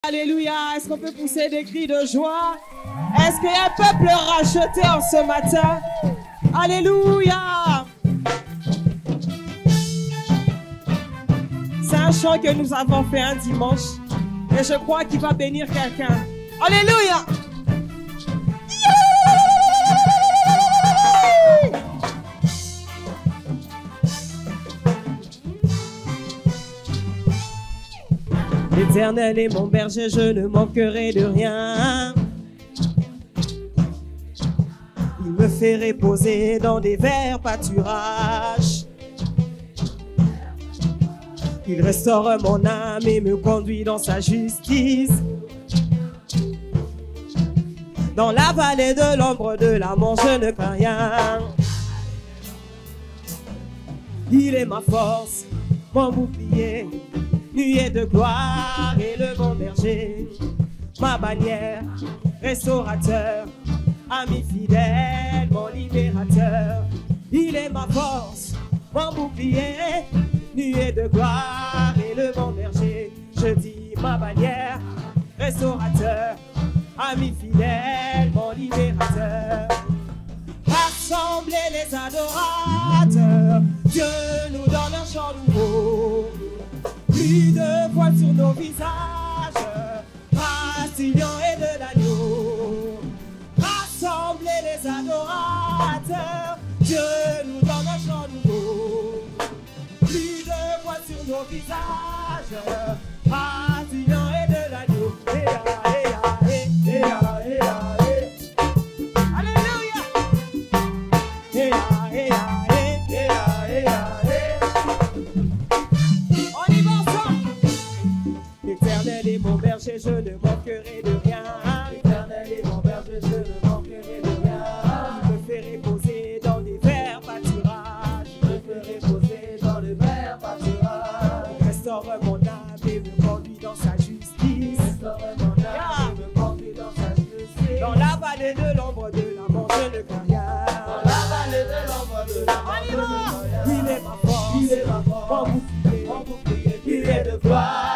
Alléluia. Est-ce qu'on peut pousser des cris de joie? Est-ce qu'il y a un peuple racheté en ce matin? Alléluia. C'est un chant que nous avons fait un dimanche et je crois qu'il va bénir quelqu'un. Alléluia. L'Éternel est mon berger, je ne manquerai de rien. Il me fait reposer dans des verts pâturages. Il restaure mon âme et me conduit dans sa justice. Dans la vallée de l'ombre de la mort, je ne crains rien. Il est ma force, mon bouclier, nuée de gloire et le bon berger, ma bannière, restaurateur, ami fidèle, mon libérateur. Il est ma force, mon bouclier, nuée de gloire et le bon berger. Je dis ma bannière, restaurateur, ami fidèle, mon libérateur. Rassemblez les adorateurs, Dieu nous donne un chant nouveau. Plus de voix sur nos visages, grâce du lion et de l'agneau. Rassemblez les adorateurs, Dieu nous donne un chant nouveau. Plus de voix sur nos visages, grâce du lion et de l'agneau. Alléluia. L'Éternel est mon berger, je ne manquerai de rien. L'Éternel est mon berger, je ne manquerai de rien. Il me fait reposer dans des verts pâturages. Il me fait reposer dans le vert pâturage. Il restaure mon âme et me conduit dans sa justice. Restaure mon âme et me conduit dans sa justice. Dans la vallée de l'ombre de la mort, je ne crains rien. Dans la vallée de l'ombre de la mort, je ne crains rien. Il est ma force, Il est ma force, mon bouclier, mon bouclier, il est de gloire.